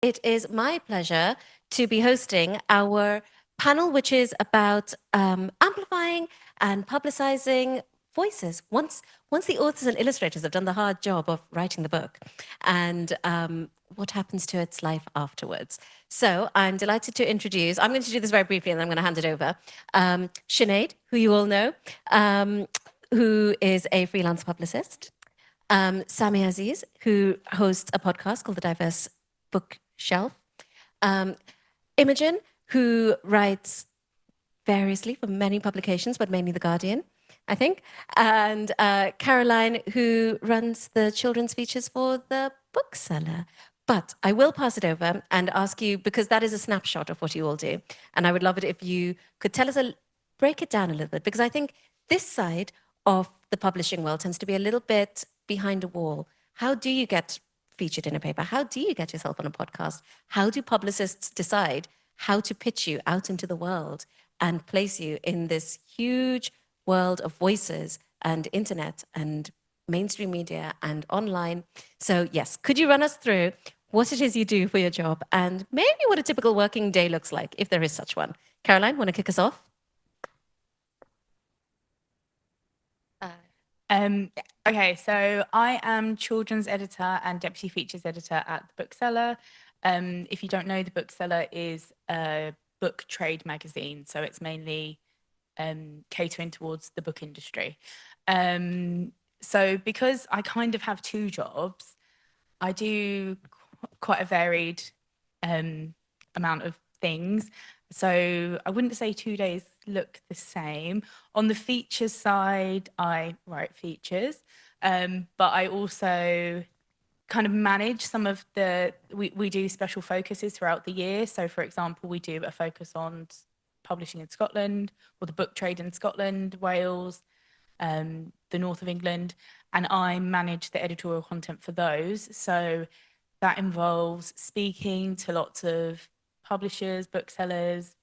it is my pleasure to be hosting our panel, which is about amplifying and publicizing voices. Once the authors and illustrators have done the hard job of writing the book, and what happens to its life afterwards. So I'm delighted to introduce, I'm going to do this very briefly and then I'm going to hand it over, Sinead, who you all know, who is a freelance publicist, Samia Aziz, who hosts a podcast called The Diverse Bookshelf, Imogen, who writes variously for many publications, but mainly The Guardian, I think, and Caroline, who runs the children's features for The Bookseller. But I will pass it over and ask you, because that is a snapshot of what you all do, and I would love it if you could tell us, break it down a little bit, because I think this side of the publishing world tends to be a little bit behind a wall. How do you get featured in a paper? How do you get yourself on a podcast? How do publicists decide how to pitch you out into the world and place you in this huge world of voices and internet and mainstream media and online? So yes, could you run us through what it is you do for your job and maybe what a typical working day looks like, if there is such one? Caroline, want to kick us off? Okay, so I am children's editor and deputy features editor at The Bookseller. If you don't know, The Bookseller is a book trade magazine, so it's mainly catering towards the book industry. So because I kind of have two jobs, I do quite a varied amount of things. So I wouldn't say 2 days look the same. On the features side, I write features, but I also kind of manage some of we do special focuses throughout the year. So for example, we do a focus on publishing in Scotland or the book trade in Scotland, Wales, the north of England, and I manage the editorial content for those. So that involves speaking to lots of publishers, booksellers,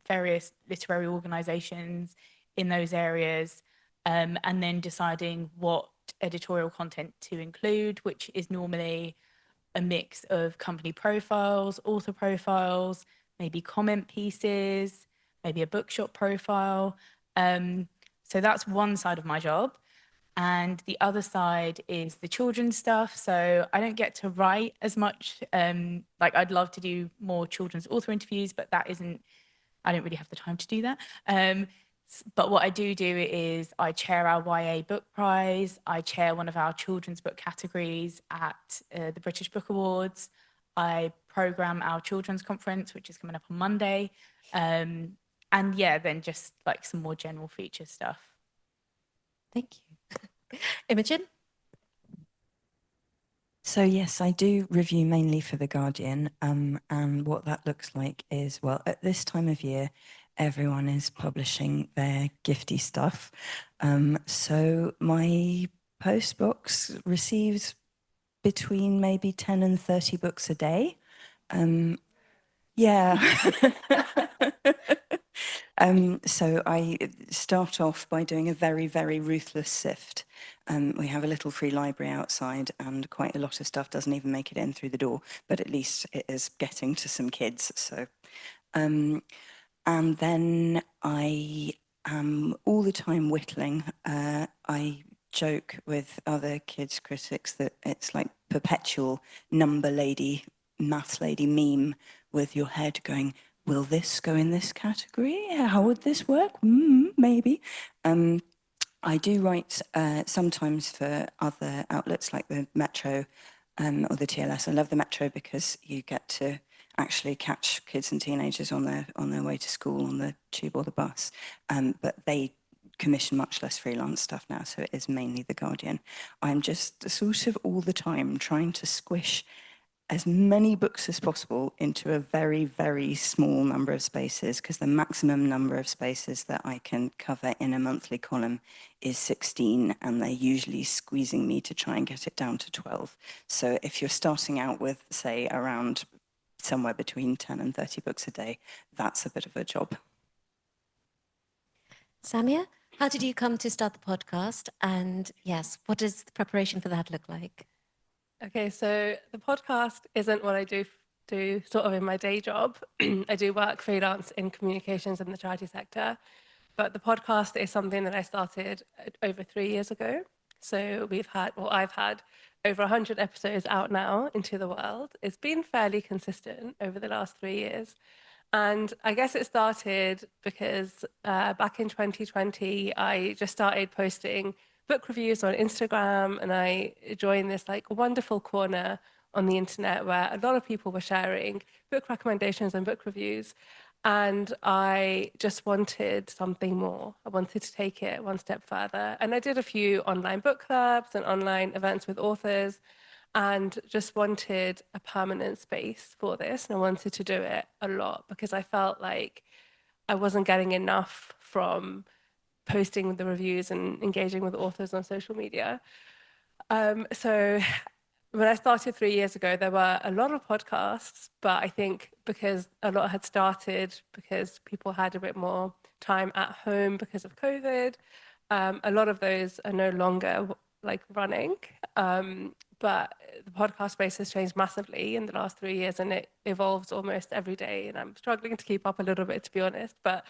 various literary organizations in those areas, and then deciding what editorial content to include, which is normally a mix of company profiles, author profiles, maybe comment pieces, maybe a bookshop profile. So that's one side of my job. And the other side is the children's stuff. So I don't get to write as much. Like I'd love to do more children's author interviews, but I don't really have the time to do that. But what I do is I chair our YA Book Prize. I chair one of our children's book categories at the British Book Awards. I program our children's conference, which is coming up on Monday. And yeah, then just like some more general feature stuff. Thank you. Imogen? So yes, I do review mainly for The Guardian, and what that looks like is, well, at this time of year, everyone is publishing their gifty stuff. So my postbox receives between maybe 10 and 30 books a day. Yeah. So I start off by doing a very, very ruthless sift. We have a little free library outside and quite a lot of stuff doesn't even make it in through the door, but at least it is getting to some kids. So, and then I am all the time whittling. I joke with other kids critics that it's like perpetual number lady, maths lady meme with your head going, will this go in this category? How would this work? Maybe. I do write sometimes for other outlets like the Metro or the TLS. I love the Metro because you get to actually catch kids and teenagers on their way to school on the tube or the bus. But they commission much less freelance stuff now, so it is mainly The Guardian. I'm just sort of all the time trying to squish as many books as possible into a very, very small number of spaces, because the maximum number of spaces that I can cover in a monthly column is 16, and they're usually squeezing me to try and get it down to 12. So if you're starting out with, say, around somewhere between 10 and 30 books a day, that's a bit of a job. Samia, how did you come to start the podcast? And yes, what does the preparation for that look like? Okay, so the podcast isn't what I do do sort of in my day job. I do work freelance in communications in the charity sector, but the podcast is something that I started over 3 years ago. So I've had over 100 episodes out now into the world. It's been fairly consistent over the last 3 years. And I guess it started because back in 2020, I just started posting book reviews on Instagram, and I joined this like wonderful corner on the internet where a lot of people were sharing book recommendations and book reviews. And I just wanted something more. I wanted to take it one step further. And I did a few online book clubs and online events with authors, and just wanted a permanent space for this. And I wanted to do it a lot because I felt like I wasn't getting enough from posting the reviews and engaging with authors on social media. So when I started 3 years ago, there were a lot of podcasts, but I think because a lot had started because people had a bit more time at home because of COVID, a lot of those are no longer like running. But the podcast space has changed massively in the last 3 years, and it evolves almost every day. And I'm struggling to keep up a little bit, to be honest, but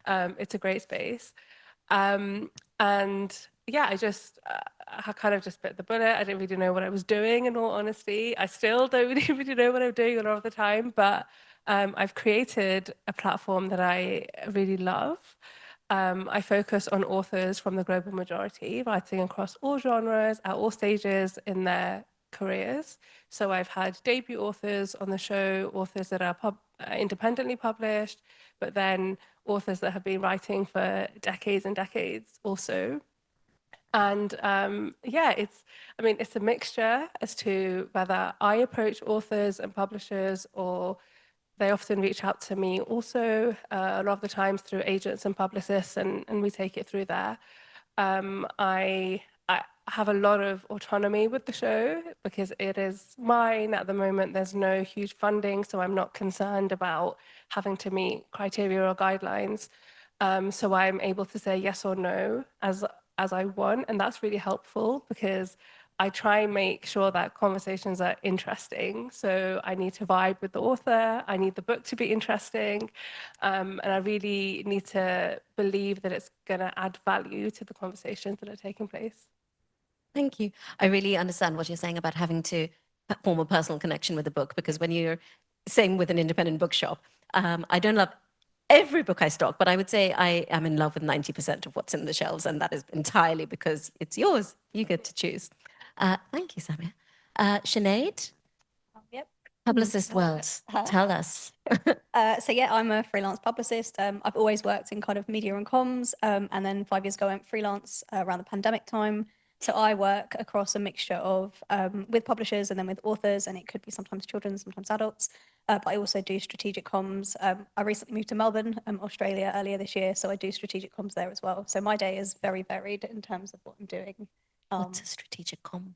it's a great space. And yeah, I kind of just bit the bullet. I didn't really know what I was doing, in all honesty. I still don't really know what I'm doing a lot of the time, but I've created a platform that I really love. I focus on authors from the global majority, writing across all genres at all stages in their careers. So I've had debut authors on the show, authors that are independently published, but then authors that have been writing for decades and decades also. And yeah, it's a mixture as to whether I approach authors and publishers, or they often reach out to me also, a lot of the times through agents and publicists, and we take it through there. I have a lot of autonomy with the show because it is mine at the moment. There's no huge funding, so I'm not concerned about having to meet criteria or guidelines. So I'm able to say yes or no as I want, and that's really helpful because I try and make sure that conversations are interesting. So I need to vibe with the author, I need the book to be interesting, and I really need to believe that it's going to add value to the conversations that are taking place. Thank you. I really understand what you're saying about having to form a personal connection with the book, because when you're, same with an independent bookshop, I don't love every book I stock, but I would say I am in love with 90% of what's in the shelves, and that is entirely because it's yours. You get to choose. Thank you, Samia. Sinead, Yep. Publicist World, tell us. So yeah, I'm a freelance publicist. I've always worked in kind of media and comms, and then 5 years ago I went freelance around the pandemic time. So I work across a mixture of with publishers and then with authors, and it could be sometimes children, sometimes adults. But I also do strategic comms. I recently moved to Melbourne, Australia, earlier this year, so I do strategic comms there as well. So my day is very varied in terms of what I'm doing. What's a strategic comm?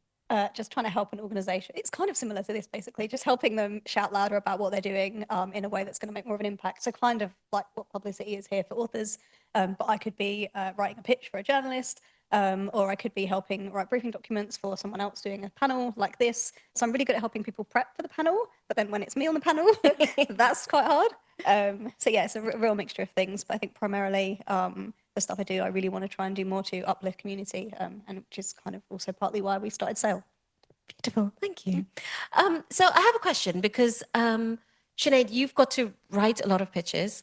Just trying to help an organization. It's kind of similar to this, basically, just helping them shout louder about what they're doing in a way that's going to make more of an impact. So kind of like what publicity is here for authors, but I could be writing a pitch for a journalist, or I could be helping write briefing documents for someone else doing a panel like this. So I'm really good at helping people prep for the panel, but then when it's me on the panel, that's quite hard. So yeah, it's a real mixture of things, but I think primarily the stuff I do, I really want to try and do more to uplift community, and which is kind of also partly why we started Sail. Beautiful, thank you. So I have a question because, Sinead, you've got to write a lot of pitches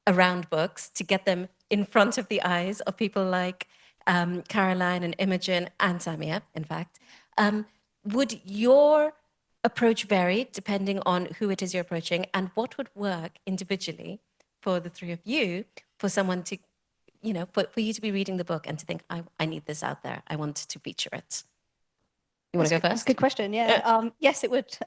around books to get them in front of the eyes of people like Caroline and Imogen and Samia, in fact. Would your approach vary depending on who it is you're approaching, and what would work individually for the three of you for someone to, you know, for you to be reading the book and to think, I need this out there, I want to feature it? You want to go first? Good question. Yeah. Yes, it would,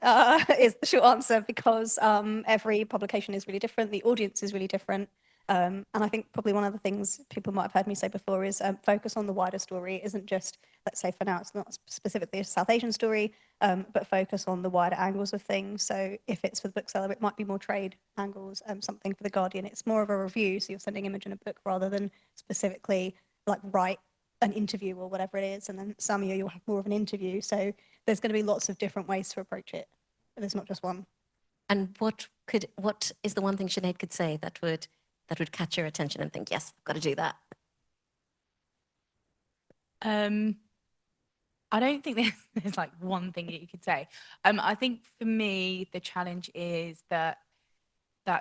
is the short answer, because every publication is really different. The audience is really different. And I think probably one of the things people might have heard me say before is focus on the wider story. It isn't just, let's say for now, it's not specifically a South Asian story, but focus on the wider angles of things. So if it's for the bookseller, it might be more trade angles, something for the Guardian. It's more of a review. So you're sending Imogen a book rather than specifically like write an interview or whatever it is. And then Samia, you'll have more of an interview. So there's going to be lots of different ways to approach it. There's not just one. And what is the one thing Sinead could say that would catch your attention and think, yes, I've got to do that? I don't think there's like one thing that you could say. I think for me, the challenge is that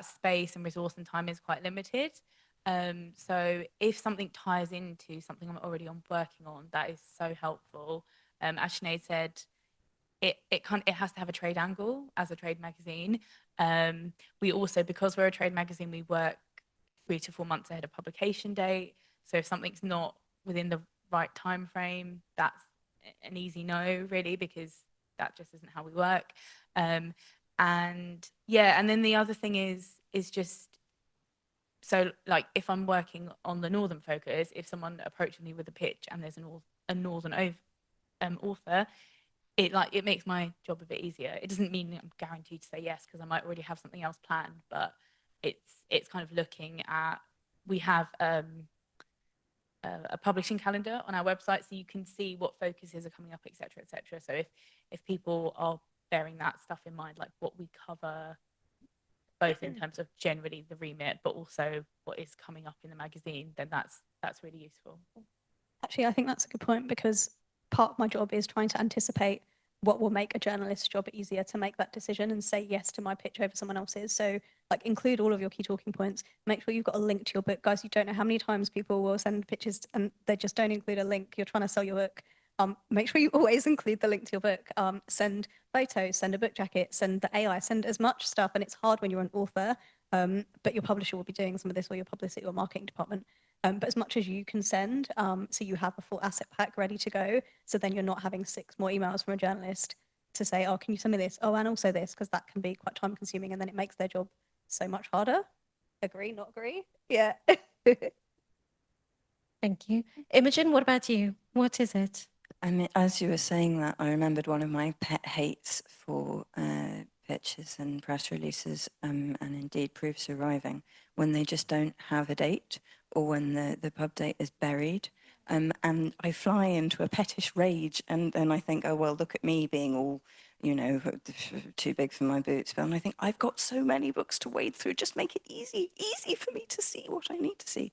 space and resource and time is quite limited. So if something ties into something I'm already working on, that is so helpful. As Sinead said, it has to have a trade angle as a trade magazine. We also, because we're a trade magazine, we work 3 to 4 months ahead of publication date. So if something's not within the right time frame, that's an easy no, really, because that just isn't how we work. And yeah, and then the other thing is just, so like if I'm working on the Northern focus, if someone approaches me with a pitch and there's a Northern author, it makes my job a bit easier. It doesn't mean I'm guaranteed to say yes, because I might already have something else planned, but it's kind of looking at, we have a publishing calendar on our website, so you can see what focuses are coming up, etc., etc. So if people are bearing that stuff in mind, like what we cover, both in terms of generally the remit, but also what is coming up in the magazine, then that's really useful. Actually, I think that's a good point, because part of my job is trying to anticipate what will make a journalist's job easier to make that decision and say yes to my pitch over someone else's. So like include all of your key talking points, make sure you've got a link to your book. Guys, you don't know how many times people will send pitches and they just don't include a link. You're trying to sell your book. Make sure you always include the link to your book. Send photos, send a book jacket, send the AI, send as much stuff. And it's hard when you're an author, but your publisher will be doing some of this, or your publicity or marketing department. But as much as you can send, so you have a full asset pack ready to go. So then you're not having 6 more emails from a journalist to say, oh, can you send me this? Oh, and also this, because that can be quite time consuming, and then it makes their job so much harder. Agree, not agree? Yeah. Thank you. Imogen, what about you? What is it? I mean, as you were saying that, I remembered one of my pet hates for pitches and press releases, and indeed proofs arriving, when they just don't have a date, or when the pub date is buried. And I fly into a pettish rage, and then I think, oh, well, look at me being all, you know, too big for my boots. But then I think, I've got so many books to wade through, just make it easy for me to see what I need to see.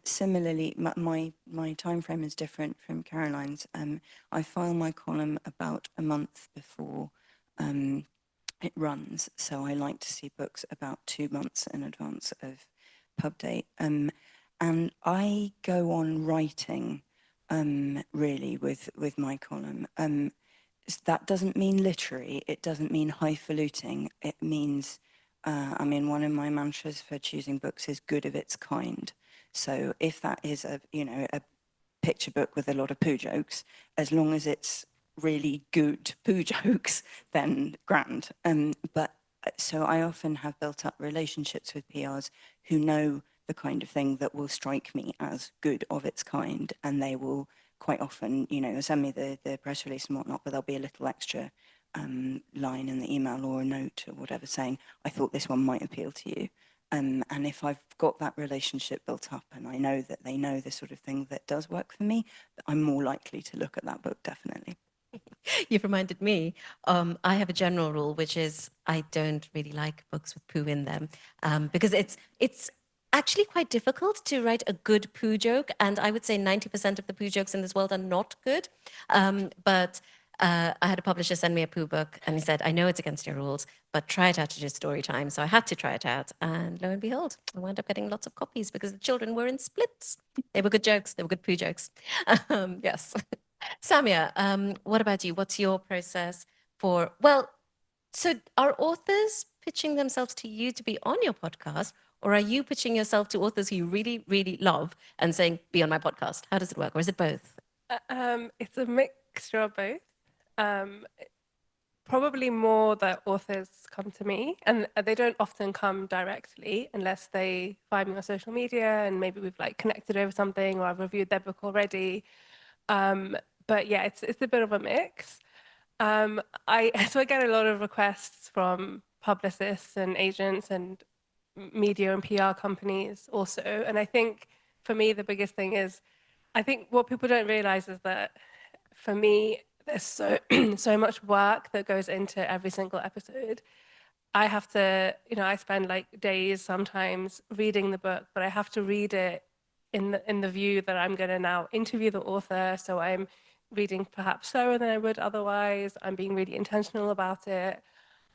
Similarly, my time frame is different from Caroline's. I file my column about a month before it runs, so I like to see books about 2 months in advance of pub date. And I go on writing really with my column. That doesn't mean literary, it doesn't mean highfalutin, it means, I mean, one of my mantras for choosing books is good of its kind. So if that is a picture book with a lot of poo jokes, as long as it's really good poo jokes, then grand. But so I often have built up relationships with PRs who know the kind of thing that will strike me as good of its kind, and they will quite often, send me the press release and whatnot, but there'll be a little extra line in the email or a note or whatever saying, I thought this one might appeal to you. And if I've got that relationship built up and I know that they know the sort of thing that does work for me, I'm more likely to look at that book, definitely. You've reminded me. I have a general rule, which is I don't really like books with poo in them, because it's actually quite difficult to write a good poo joke, and I would say 90% of the poo jokes in this world are not good. But I had a publisher send me a poo book, and he said, I know it's against your rules, but try it out to do story time. So I had to try it out, and lo and behold, I wound up getting lots of copies because the children were in splits. They were good jokes. They were good poo jokes. Yes. Samia, what about you? What's your process for, so are authors pitching themselves to you to be on your podcast, or are you pitching yourself to authors who you really, really love and saying, be on my podcast? How does it work? Or is it both? It's a mixture of both. Probably more that authors come to me, and they don't often come directly unless they find me on social media and maybe we've like connected over something, or I've reviewed their book already. But yeah, it's a bit of a mix. So I get a lot of requests from publicists and agents and media and PR companies also. And I think for me, the biggest thing is, I think what people don't realize is that for me, there's so much work that goes into every single episode. I have to, I spend like days sometimes reading the book, but I have to read it in the view that I'm going to now interview the author. So I'm reading perhaps slower than I would otherwise. I'm being really intentional about it.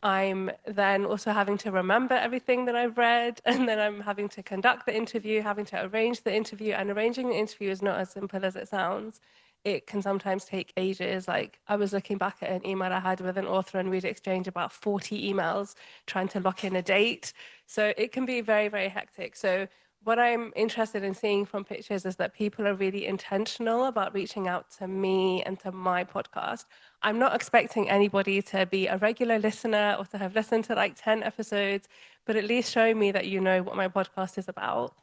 I'm then also having to remember everything that I've read, and then I'm having to conduct the interview, having to arrange the interview, and arranging the interview is not as simple as it sounds. It can sometimes take ages. Like I was looking back at an email I had with an author and we'd exchanged about 40 emails trying to lock in a date. So it can be very, very hectic. So what I'm interested in seeing from pictures is that people are really intentional about reaching out to me and to my podcast. I'm not expecting anybody to be a regular listener or to have listened to like 10 episodes, but at least show me that you know what my podcast is about.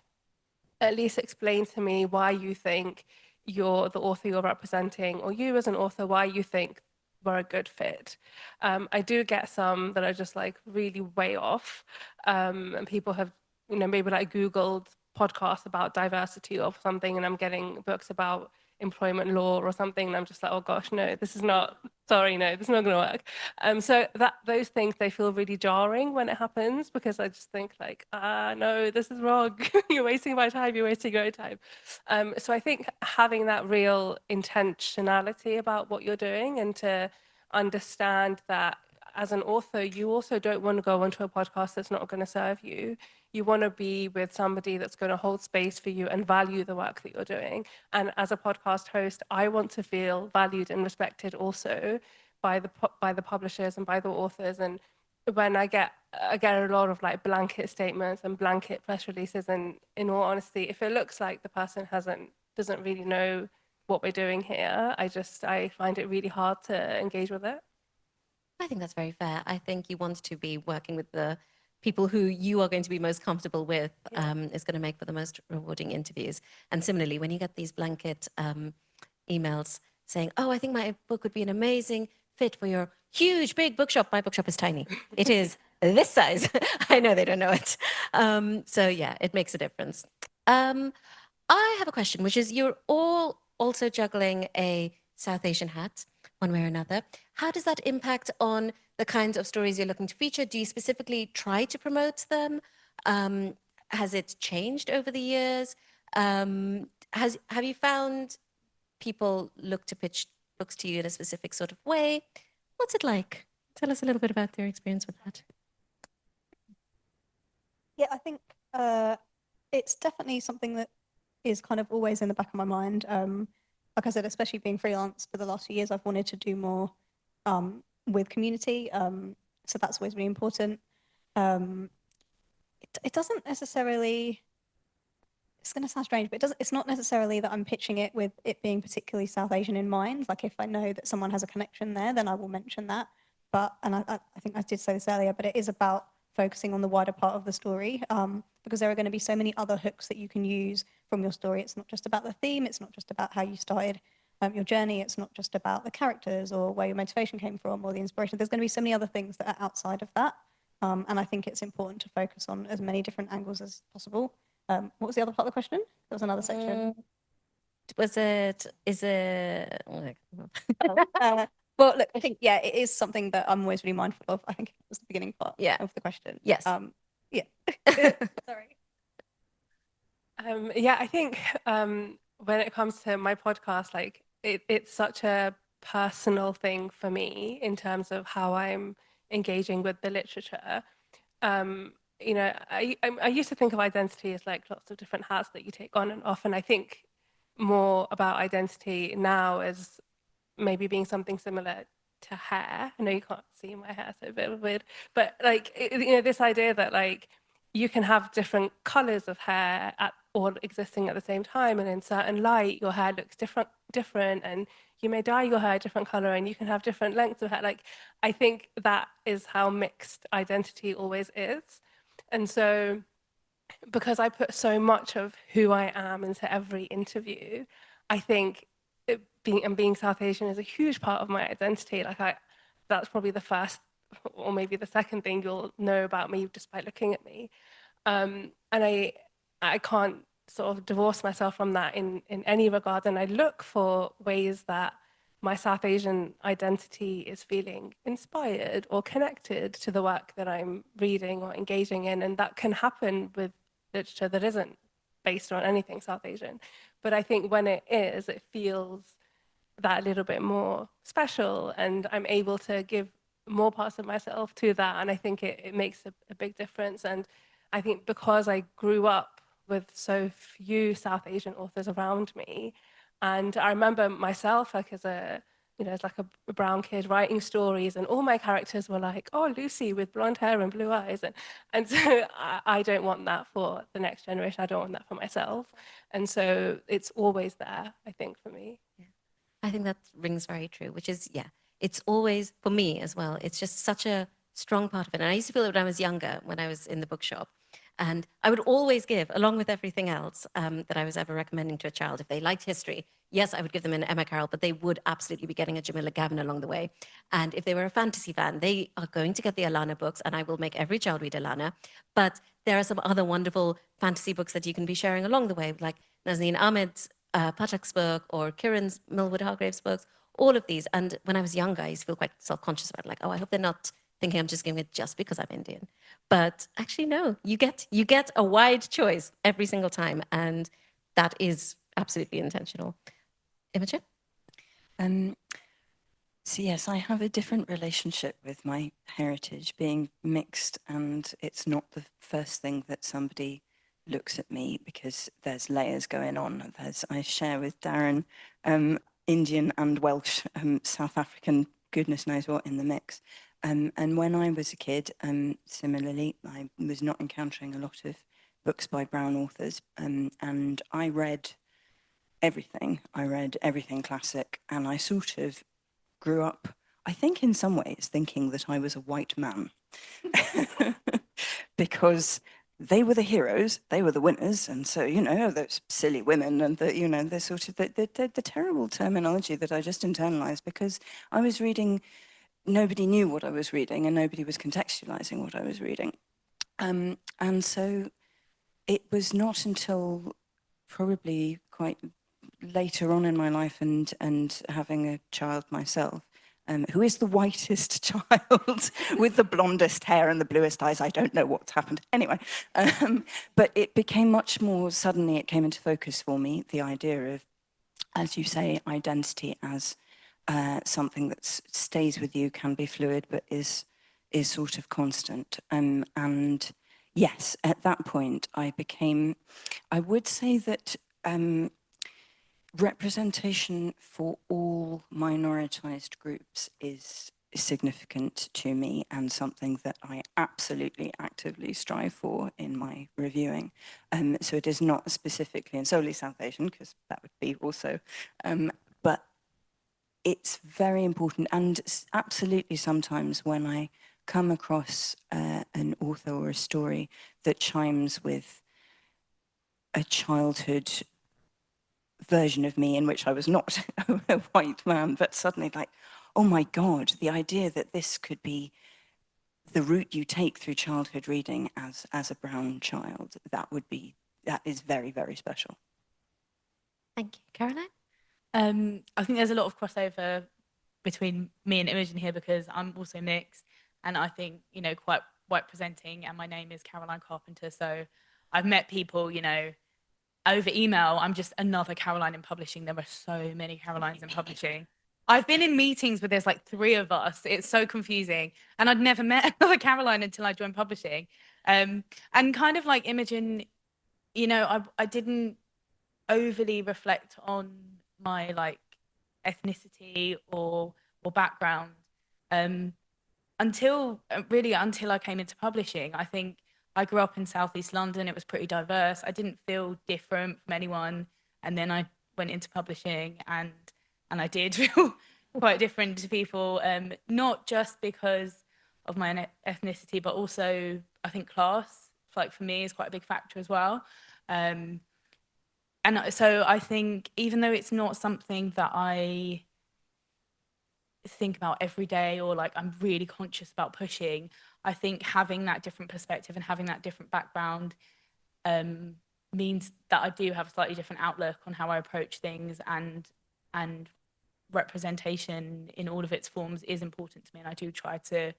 At least explain to me why you think you're the author you're representing, or you as an author, why you think we're a good fit. I do get some that are just like really way off, and people have, maybe like Googled podcasts about diversity or something, and I'm getting books about employment law or something, and I'm just like, oh gosh, no, this is not. Sorry, no, this is not going to work. So those things, they feel really jarring when it happens, because I just think like, no, this is wrong. You're wasting my time. You're wasting your own time. So I think having that real intentionality about what you're doing, and to understand that as an author, you also don't want to go onto a podcast that's not going to serve you. You want to be with somebody that's going to hold space for you and value the work that you're doing. And as a podcast host, I want to feel valued and respected also by the publishers and by the authors. And when I get a lot of like blanket statements and blanket press releases, and in all honesty, if it looks like the person doesn't really know what we're doing here, I find it really hard to engage with it. I think that's very fair. I think you want to be working with the people who you are going to be most comfortable with, is going to make for the most rewarding interviews. And similarly, when you get these blanket emails saying, oh, I think my book would be an amazing fit for your huge, big bookshop. My bookshop is tiny. It is this size. I know they don't know it. So yeah, it makes a difference. I have a question, which is, you're all also juggling a South Asian hat, one way or another. How does that impact on the kinds of stories you're looking to feature? Do you specifically try to promote them? Has it changed over the years? Have you found people look to pitch books to you in a specific sort of way? What's it like? Tell us a little bit about their experience with that. Yeah, I think it's definitely something that is kind of always in the back of my mind. Like I said, especially being freelance for the last few years, I've wanted to do more with community. So that's always really important. It doesn't necessarily, it's going to sound strange, but it's not necessarily that I'm pitching it with it being particularly South Asian in mind. Like if I know that someone has a connection there, then I will mention that. But, and I think I did say this earlier, but it is about focusing on the wider part of the story, because there are going to be so many other hooks that you can use from your story. It's not just about the theme. It's not just about how you started your journey. It's not just about the characters or where your motivation came from or the inspiration. There's going to be so many other things that are outside of that. And I think it's important to focus on as many different angles as possible. What was the other part of the question? There was another section. Is it? Well, look, I think, yeah, it is something that I'm always really mindful of. I think it was the beginning part of the question. Yes. Yeah. Sorry. Yeah, I think when it comes to my podcast, like it's such a personal thing for me in terms of how I'm engaging with the literature. I used to think of identity as like lots of different hats that you take on and off, and I think more about identity now as maybe being something similar to hair. I know you can't see my hair, so a bit weird, but like this idea that like you can have different colors of hair all existing at the same time, and in certain light your hair looks different, and you may dye your hair a different color, and you can have different lengths of hair. Like I think that is how mixed identity always is. And so because I put so much of who I am into every interview, I think being South Asian is a huge part of my identity. Like that's probably the first or maybe the second thing you'll know about me just by looking at me. And I can't sort of divorce myself from that in any regard. And I look for ways that my South Asian identity is feeling inspired or connected to the work that I'm reading or engaging in. And that can happen with literature that isn't based on anything South Asian. But I think when it is, it feels that little bit more special, and I'm able to give more parts of myself to that. And I think it makes a big difference. And I think because I grew up with so few South Asian authors around me, and I remember myself like as a, as like a brown kid writing stories, and all my characters were like, oh, Lucy with blonde hair and blue eyes. And so I don't want that for the next generation. I don't want that for myself. And so it's always there, I think, for me. I think that rings very true, which is, yeah, it's always, for me as well, it's just such a strong part of it. And I used to feel it when I was younger, when I was in the bookshop. And I would always give, along with everything else that I was ever recommending to a child, if they liked history, yes, I would give them an Emma Carroll, but they would absolutely be getting a Jamila Gavin along the way. And if they were a fantasy fan, they are going to get the Alana books, and I will make every child read Alana. But there are some other wonderful fantasy books that you can be sharing along the way, like Nazneen Ahmed's Pathak's book or Kieran's Millwood Hargrave's books, all of these. And when I was younger, I used to feel quite self-conscious about it, like, oh, I hope they're not thinking I'm just giving it just because I'm Indian. But actually, no, you get a wide choice every single time. And that is absolutely intentional. Imogen? So yes, I have a different relationship with my heritage being mixed, and it's not the first thing that somebody looks at me because there's layers going on. I share with Darren Indian and Welsh, South African, goodness knows what in the mix. And when I was a kid, similarly, I was not encountering a lot of books by brown authors, and I read everything. I read everything classic, and I sort of grew up, I think in some ways, thinking that I was a white man because they were the heroes, they were the winners, and so, those silly women and the sort of the terrible terminology that I just internalized because I was reading, nobody knew what I was reading and nobody was contextualizing what I was reading. And so it was not until probably quite later on in my life and having a child myself, who is the whitest child with the blondest hair and the bluest eyes. I don't know what's happened. Anyway, but it became much more, suddenly it came into focus for me, the idea of, as you say, identity as something that stays with you, can be fluid, but is sort of constant. And yes, at that point, I would say that representation for all minoritized groups is significant to me and something that I absolutely actively strive for in my reviewing. So it is not specifically and solely South Asian, because that would be also, but it's very important. And absolutely sometimes when I come across an author or a story that chimes with a childhood version of me in which I was not a white man, but suddenly like, oh my God, the idea that this could be the route you take through childhood reading as a brown child, that is very, very special. Thank you. Caroline? I think there's a lot of crossover between me and Imogen here because I'm also mixed, and I think, quite white presenting, and my name is Caroline Carpenter. So I've met people, over email. I'm just another Caroline in publishing. There are so many Carolines in publishing. I've been in meetings where there's like 3 of us. It's so confusing. And I'd never met another Caroline until I joined publishing. And kind of like Imogen, I didn't overly reflect on my like ethnicity or background until I came into publishing. I think I grew up in Southeast London. It was pretty diverse. I didn't feel different from anyone. And then I went into publishing and I did feel quite different to people, not just because of my ethnicity, but also I think class, like for me, is quite a big factor as well. And so I think even though it's not something that I think about every day or like I'm really conscious about pushing, I think having that different perspective and having that different background means that I do have a slightly different outlook on how I approach things and representation in all of its forms is important to me, and I do try to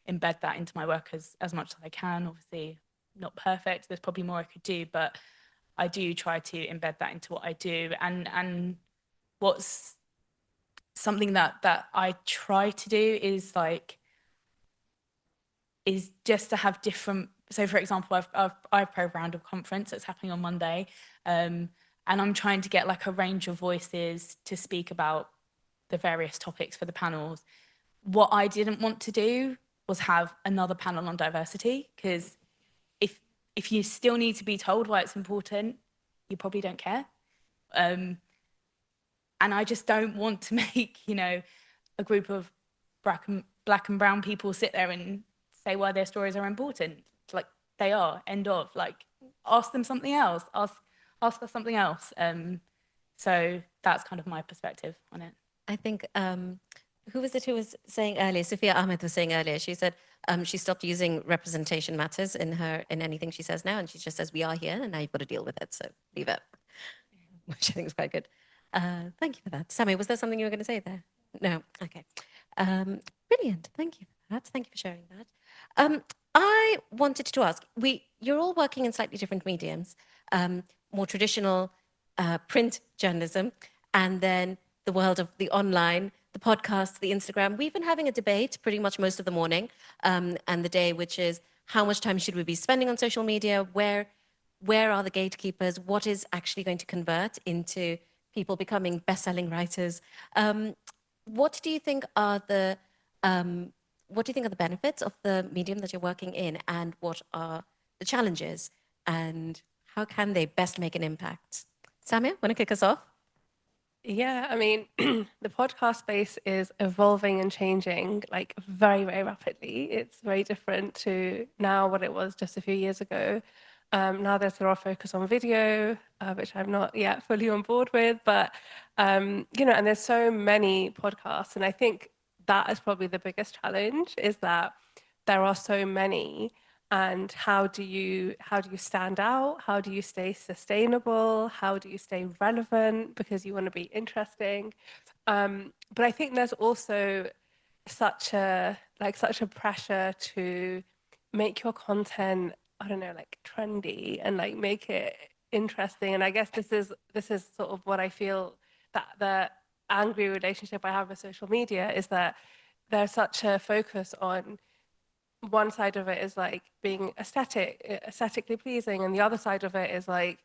embed that into my work as much as I can. Obviously not perfect, there's probably more I could do, but I do try to embed that into what I do. And what's something that I try to do is just to have different. So, for example, I've programmed a conference that's happening on Monday, and I'm trying to get like a range of voices to speak about the various topics for the panels. What I didn't want to do was have another panel on diversity, because if you still need to be told why it's important, you probably don't care. And I just don't want to make, a group of black and brown people sit there and say why their stories are important. Like, they are, end of. Like, ask them something else. Ask us something else. So that's kind of my perspective on it. I think, who was it who was saying earlier? Sophia Ahmed was saying earlier, she said she stopped using representation matters in anything she says now, and she just says, we are here, and now you've got to deal with it, so leave it, which I think is quite good. Thank you for that. Sammy, was there something you were going to say there? No? Okay. Brilliant. Thank you for that. Thank you for sharing that. I wanted to ask, you're all working in slightly different mediums, more traditional print journalism, and then the world of the online, the podcast, the Instagram. We've been having a debate pretty much most of the morning and the day, which is how much time should we be spending on social media? Where are the gatekeepers? What is actually going to convert into people becoming best-selling writers? What do you think are the benefits of the medium that you're working in, and what are the challenges, and how can they best make an impact? Samia, want to kick us off? Yeah, I mean, the podcast space is evolving and changing like very, very rapidly. It's very different to now what it was just a few years ago. Now there's a lot of focus on video, which I'm not yet fully on board with, but, and there's so many podcasts. And I think that is probably the biggest challenge, is that there are so many. And how do you stand out? How do you stay sustainable? How do you stay relevant because you want to be interesting? But I think there's also such a pressure to make your content, I don't know, like trendy and like make it interesting. And I guess this is sort of what I feel, that the angry relationship I have with social media is that there's such a focus on, one side of it is like being aesthetically pleasing, and the other side of it is like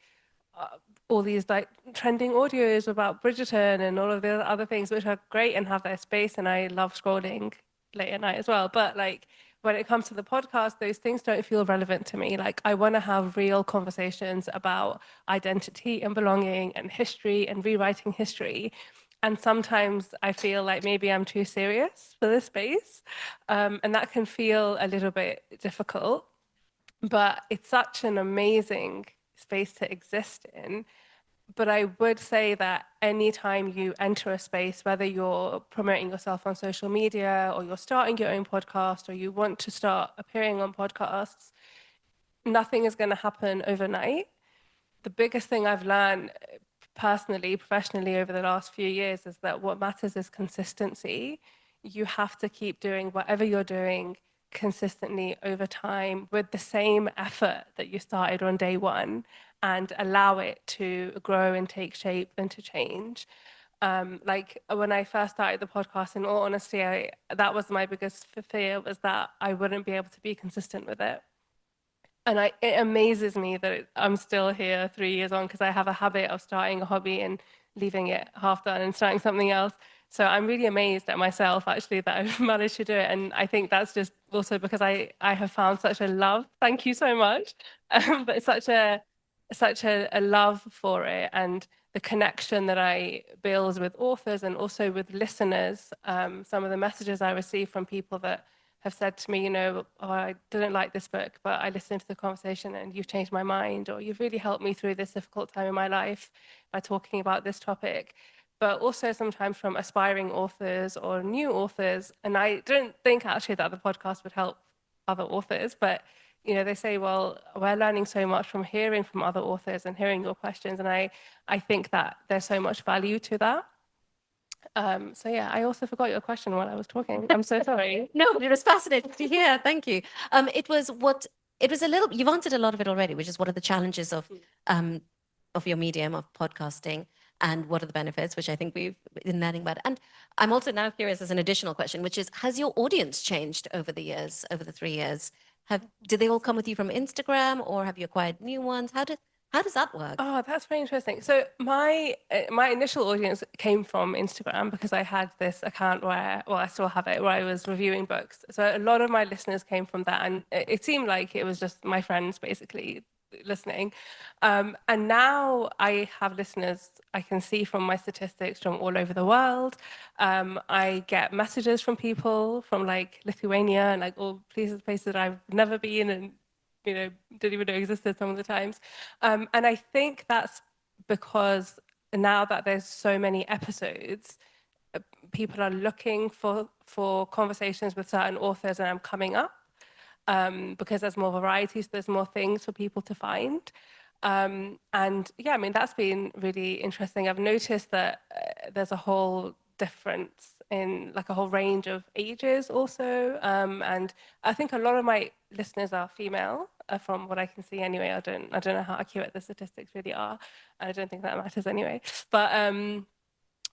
all these like trending audios about Bridgerton and all of the other things, which are great and have their space, and I love scrolling late at night as well. But like when it comes to the podcast, those things don't feel relevant to me. Like, I want to have real conversations about identity and belonging and history and rewriting history. And sometimes I feel like maybe I'm too serious for this space. And that can feel a little bit difficult, but it's such an amazing space to exist in. But I would say that anytime you enter a space, whether you're promoting yourself on social media or you're starting your own podcast or you want to start appearing on podcasts, nothing is going to happen overnight. The biggest thing I've learned personally, professionally over the last few years is that what matters is consistency. You have to keep doing whatever you're doing consistently over time with the same effort that you started on day one, and allow it to grow and take shape and to change. Like when I first started the podcast, in all honesty, that was my biggest fear, was that I wouldn't be able to be consistent with it. And it amazes me that I'm still here 3 years on, because I have a habit of starting a hobby and leaving it half done and starting something else. So I'm really amazed at myself, actually, that I've managed to do it. And I think that's just also because I have found such a love. Thank you so much. But such a love for it, and the connection that I build with authors and also with listeners. Some of the messages I receive from people that have said to me, oh, I didn't like this book, but I listened to the conversation and you've changed my mind, or you've really helped me through this difficult time in my life by talking about this topic. But also sometimes from aspiring authors or new authors. And I don't think actually that the podcast would help other authors, but they say, well, we're learning so much from hearing from other authors and hearing your questions. And I think that there's so much value to that. So yeah, I also forgot your question while I was talking. I'm so sorry. No, but it was fascinating to hear. Thank you. It was a little, you've answered a lot of it already, which is what are the challenges of your medium of podcasting and what are the benefits, which I think we've been learning about. And I'm also now curious as an additional question, which is, has your audience changed over the years, over the 3 years? Did they all come with you from Instagram or have you acquired new ones? How does that work? Oh, that's very interesting. So my initial audience came from Instagram because I had this account where, well, I still have it, where I was reviewing books. So a lot of my listeners came from that, and it seemed like it was just my friends basically listening. And now I have listeners I can see from my statistics from all over the world. I get messages from people from like Lithuania and like all places that I've never been and didn't even know existed some of the times. And I think that's because now that there's so many episodes, people are looking for conversations with certain authors, and I'm coming up because there's more variety, so there's more things for people to find. And yeah, I mean, that's been really interesting. I've noticed that there's a whole difference in like a whole range of ages also. And I think a lot of my listeners are female from what I can see anyway. I don't know how accurate the statistics really are. I don't think that matters anyway. But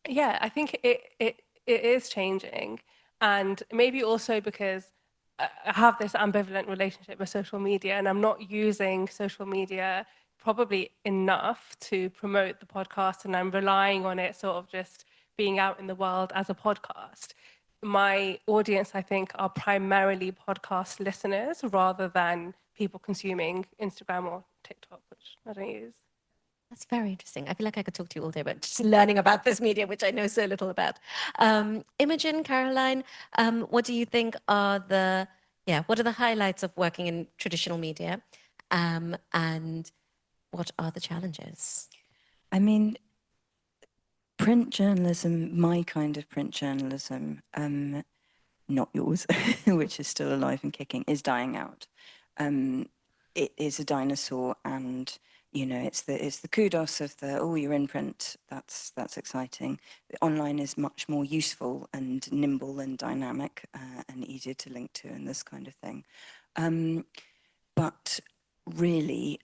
yeah, I think it is changing. And maybe also because I have this ambivalent relationship with social media and I'm not using social media probably enough to promote the podcast, and I'm relying on it sort of just being out in the world as a podcast. My audience, I think, are primarily podcast listeners rather than people consuming Instagram or TikTok, which I don't use. That's very interesting. I feel like I could talk to you all day about just learning about this media, which I know so little about. Imogen, Caroline, what do you think are what are the highlights of working in traditional media? And what are the challenges? I mean, print journalism, my kind of print journalism, not yours, which is still alive and kicking, is dying out. It is a dinosaur, and it's the kudos of you're in print. That's exciting. The online is much more useful and nimble and dynamic and easier to link to and this kind of thing. But really,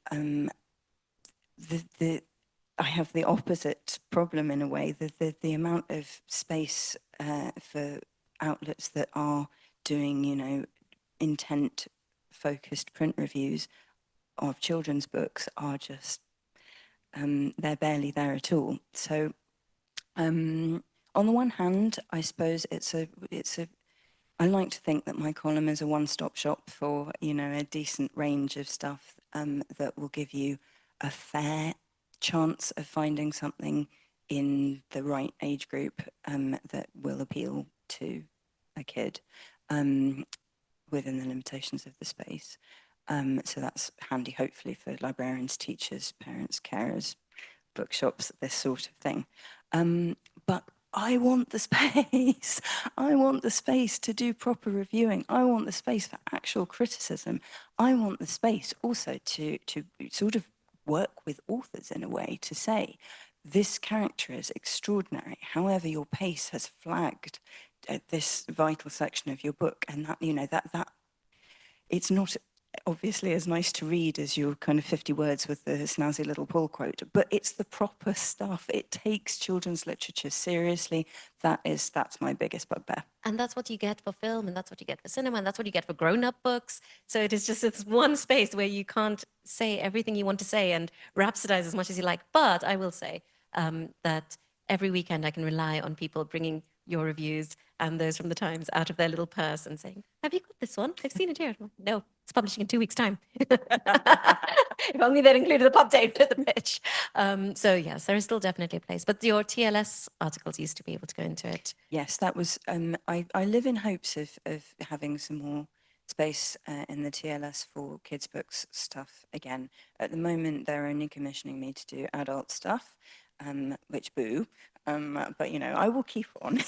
I have the opposite problem in a way. The amount of space for outlets that are doing, intent-focused print reviews of children's books are just, they're barely there at all. So on the one hand, I suppose I like to think that my column is a one-stop shop for, a decent range of stuff that will give you a fair chance of finding something in the right age group that will appeal to a kid within the limitations of the space. So that's handy, hopefully, for librarians, teachers, parents, carers, bookshops, this sort of thing. But I want the space. I want the space to do proper reviewing. I want the space for actual criticism. I want the space also to sort of work with authors in a way to say, this character is extraordinary. However, your pace has flagged this vital section of your book, and that it's not obviously as nice to read as your kind of 50 words with the snazzy little pull quote, but it's the proper stuff. It takes children's literature seriously. That's my biggest bugbear. And that's what you get for film, and that's what you get for cinema, and that's what you get for grown-up books. So it's one space where you can't say everything you want to say and rhapsodize as much as you like. But I will say that every weekend I can rely on people bringing your reviews and those from the Times out of their little purse and saying, have you got this one? I've seen it here. No, it's publishing in 2 weeks' time. If only they'd included the pub date with the pitch. So yes, there is still definitely a place. But your TLS articles used to be able to go into it. Yes, that was, I live in hopes of having some more space in the TLS for kids' books stuff again. At the moment, they're only commissioning me to do adult stuff, which boo, but I will keep on.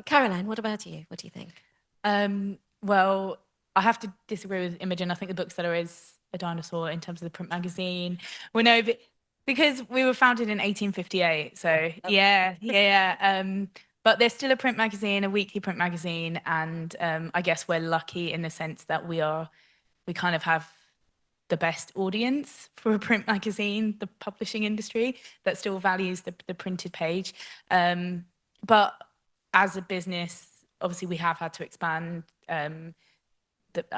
Caroline, what about you? What do you think? Well, I have to disagree with Imogen. I think the bookseller is a dinosaur in terms of the print magazine. Well, no, but Because we were founded in 1858, so yeah. But there's still a print magazine, a weekly print magazine, and I guess we're lucky in the sense that we kind of have the best audience for a print magazine, the publishing industry that still values the printed page. But as a business, obviously we have had to expand. I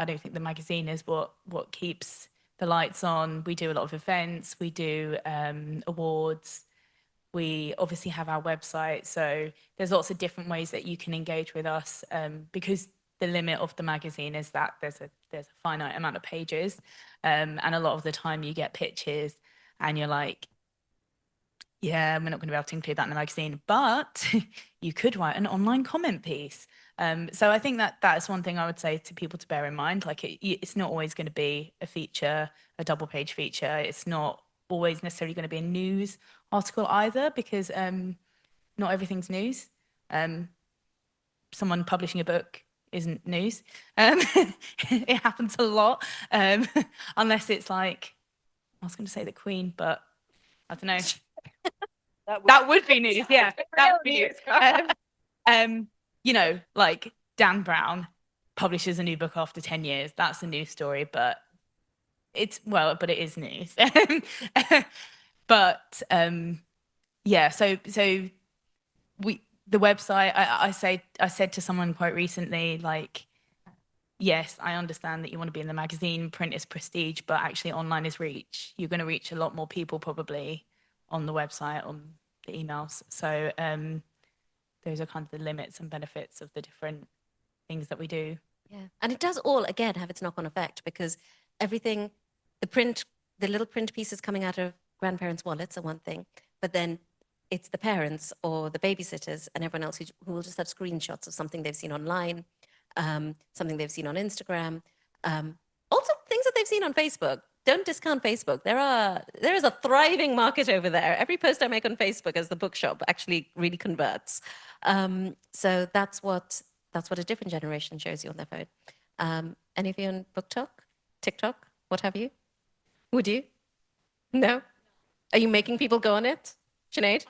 don't think the magazine is what keeps the lights on. We do a lot of events, we do awards, we obviously have our website. So there's lots of different ways that you can engage with us, because the limit of the magazine is that there's a finite amount of pages, and a lot of the time you get pitches and you're like, yeah, we're not going to be able to include that in the magazine, but you could write an online comment piece. So I think that's one thing I would say to people to bear in mind. Like it's not always going to be a feature, a double page feature. It's not always necessarily going to be a news article either, because not everything's news. Someone publishing a book isn't news. It happens a lot, unless it's like, I was going to say the Queen, but I don't know. That would be news, yeah. That would be news. You know, like Dan Brown publishes a new book after 10 years. That's a news story, but it is news. But yeah, so the website, I said to someone quite recently, like, yes, I understand that you want to be in the magazine, print is prestige, but actually online is reach. You're going to reach a lot more people probably on the website, on the emails. So those are kind of the limits and benefits of the different things that we do. Yeah, and it does all, again, have its knock-on effect, because everything, the little print pieces coming out of grandparents' wallets are one thing, but then it's the parents or the babysitters and everyone else who will just have screenshots of something they've seen online, something they've seen on Instagram, also things that they've seen on Facebook. Don't discount Facebook. There is a thriving market over there. Every post I make on Facebook as the bookshop actually really converts. So that's what a different generation shows you on their phone. Any of you on TikTok, what have you? Would you? No? Are you making people go on it? Sinead?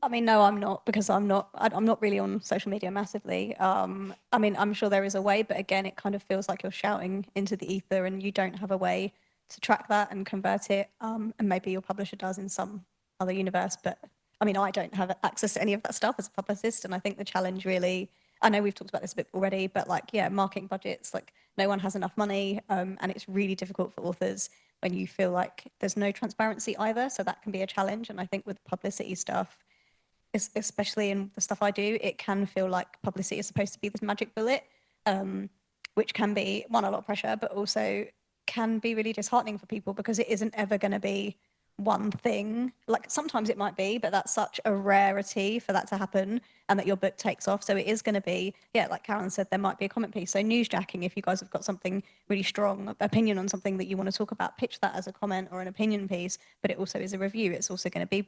I mean, no, I'm not, because I'm not really on social media massively. I mean, I'm sure there is a way, but again, it kind of feels like you're shouting into the ether and you don't have a way to track that and convert it. And maybe your publisher does in some other universe, but I mean, I don't have access to any of that stuff as a publicist. And I think the challenge really, I know we've talked about this a bit already, but like, yeah, marketing budgets, like no one has enough money. And it's really difficult for authors when you feel like there's no transparency either. So that can be a challenge. And I think with publicity stuff, especially in the stuff I do, it can feel like publicity is supposed to be this magic bullet, which can be, one, a lot of pressure, but also can be really disheartening for people because it isn't ever going to be one thing. Like sometimes it might be, but that's such a rarity for that to happen and that your book takes off. So it is going to be, yeah, like Karen said, there might be a comment piece. So newsjacking, if you guys have got something really strong opinion on something that you want to talk about, pitch that as a comment or an opinion piece, but it also is a review. It's also going to be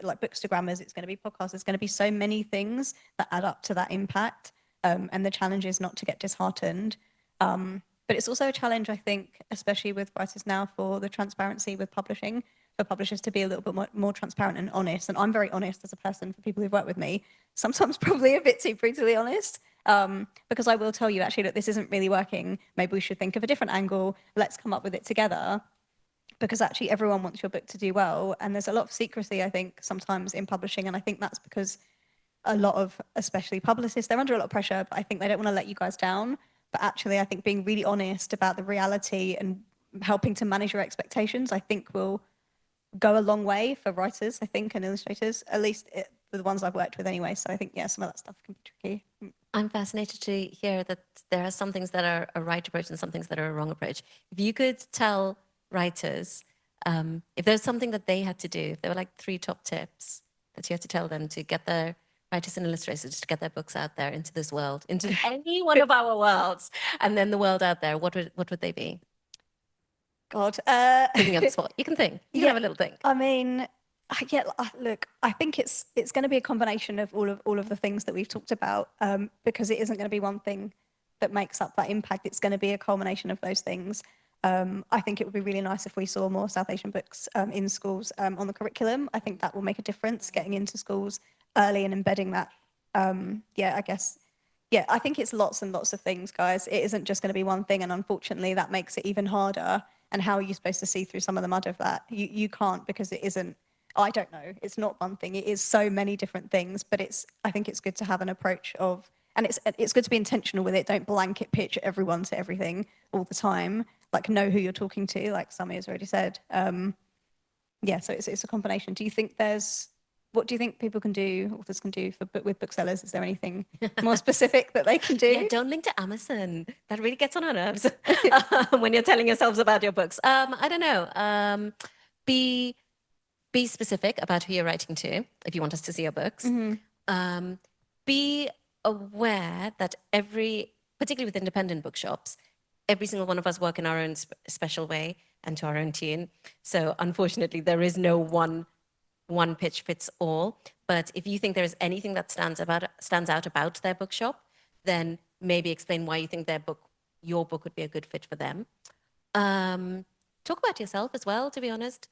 like bookstagrammers, it's going to be podcasts, it's going to be so many things that add up to that impact. And the challenge is not to get disheartened. But it's also a challenge, I think, especially with writers now, for the transparency with publishing, for publishers to be a little bit more transparent and honest. And I'm very honest as a person for people who've worked with me, sometimes probably a bit too brutally honest, because I will tell you, actually, look, this isn't really working. Maybe we should think of a different angle. Let's come up with it together. Because actually everyone wants your book to do well. And there's a lot of secrecy, I think, sometimes in publishing. And I think that's because a lot of, especially publicists, they're under a lot of pressure, but I think they don't want to let you guys down. But actually, I think being really honest about the reality and helping to manage your expectations, I think will go a long way for writers, I think, and illustrators, at least for the ones I've worked with anyway. So I think, yeah, some of that stuff can be tricky. I'm fascinated to hear that there are some things that are a right approach and some things that are a wrong approach. If you could tell writers, if there's something that they had to do, if there were like 3 top tips that you had to tell them to get their writers and illustrators to get their books out there into this world, into any one of our worlds, and then the world out there, what would they be? God. Thinking on the spot. You can think. You can have a little think. I mean, yeah, look, I think it's going to be a combination of all of the things that we've talked about, because it isn't going to be one thing that makes up that impact. It's going to be a culmination of those things. I think it would be really nice if we saw more South Asian books in schools on the curriculum. I think that will make a difference, getting into schools early and embedding that. I guess, I think it's lots and lots of things, guys. It isn't just going to be one thing, and unfortunately that makes it even harder. And how are you supposed to see through some of the mud of that? You can't, because it isn't, I don't know, it's not one thing. It is so many different things, but I think it's good to have an approach of, and it's good to be intentional with it. Don't blanket pitch everyone to everything all the time. Like, know who you're talking to, like Samia has already said. So it's a combination. What do you think people can do, authors can do with booksellers? Is there anything more specific that they can do? Yeah, don't link to Amazon. That really gets on our nerves when you're telling yourselves about your books. I don't know. Be specific about who you're writing to if you want us to see your books. Be aware that particularly with independent bookshops, every single one of us work in our own special way and to our own tune. So unfortunately, there is no one pitch fits all. But if you think there is anything that stands out about their bookshop, then maybe explain why you think your book would be a good fit for them. Talk about yourself as well, to be honest.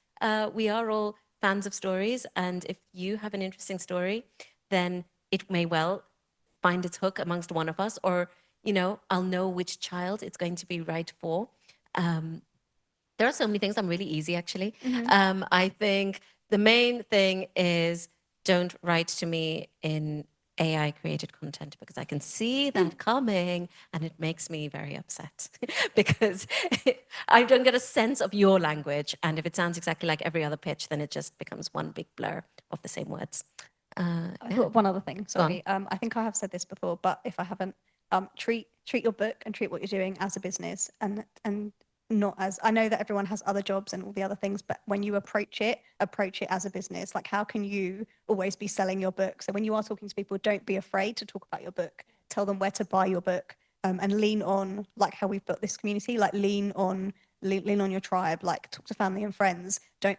We are all fans of stories, and if you have an interesting story, then it may well find its hook amongst one of us, or I'll know which child it's going to be right for. There are so many things. I'm really easy, actually. I think the main thing is don't write to me in AI created content, because I can see that coming and it makes me very upset because I don't get a sense of your language. And if it sounds exactly like every other pitch, then it just becomes one big blur of the same words. I've got one other thing, sorry. I think I have said this before, but if I haven't, treat your book and treat what you're doing as a business, and not as, I know that everyone has other jobs and all the other things, but when you approach it as a business. Like, how can you always be selling your book? So when you are talking to people, don't be afraid to talk about your book. Tell them where to buy your book, and lean on, like how we've built this community, like lean on your tribe, like talk to family and friends. I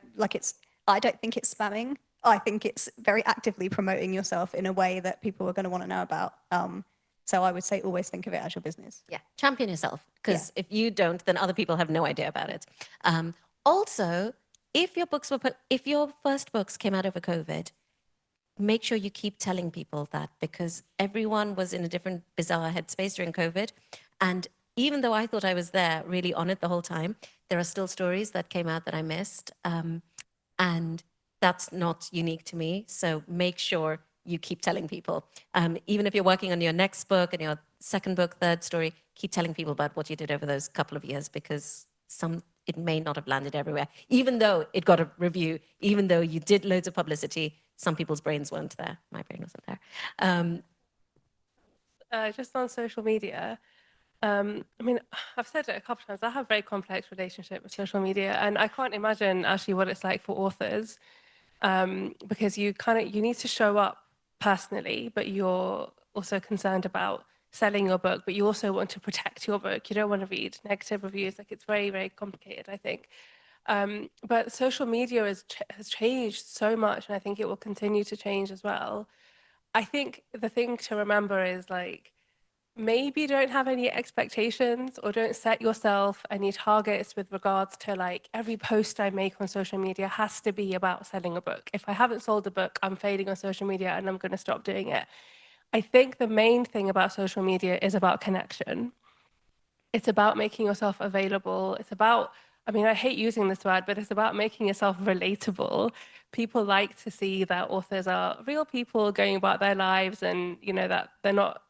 don't think it's spamming. I think it's very actively promoting yourself in a way that people are going to want to know about. So I would say always think of it as your business. Yeah, champion yourself, because if you don't, then other people have no idea about it. Also, if your first books came out over COVID, make sure you keep telling people that, because everyone was in a different bizarre headspace during COVID. And even though I thought I was there really on it the whole time, there are still stories that came out that I missed. And that's not unique to me. So make sure you keep telling people. Even if you're working on your next book and your second book, third story, keep telling people about what you did over those couple of years, because it may not have landed everywhere. Even though it got a review, even though you did loads of publicity, some people's brains weren't there. My brain wasn't there. Just on social media, I mean, I've said it a couple of times, I have a very complex relationship with social media, and I can't imagine actually what it's like for authors, because you need to show up personally, but you're also concerned about selling your book, but you also want to protect your book. You don't want to read negative reviews. Like, it's very, very complicated, I think. But social media has changed so much, and I think it will continue to change as well. I think the thing to remember is, like, maybe don't have any expectations, or don't set yourself any targets with regards to, like, every post I make on social media has to be about selling a book. If I haven't sold a book, I'm failing on social media and I'm going to stop doing it. I think the main thing about social media is about connection. It's about making yourself available. It's about, I mean, I hate using this word, but it's about making yourself relatable. People like to see that authors are real people going about their lives, and, that they're not,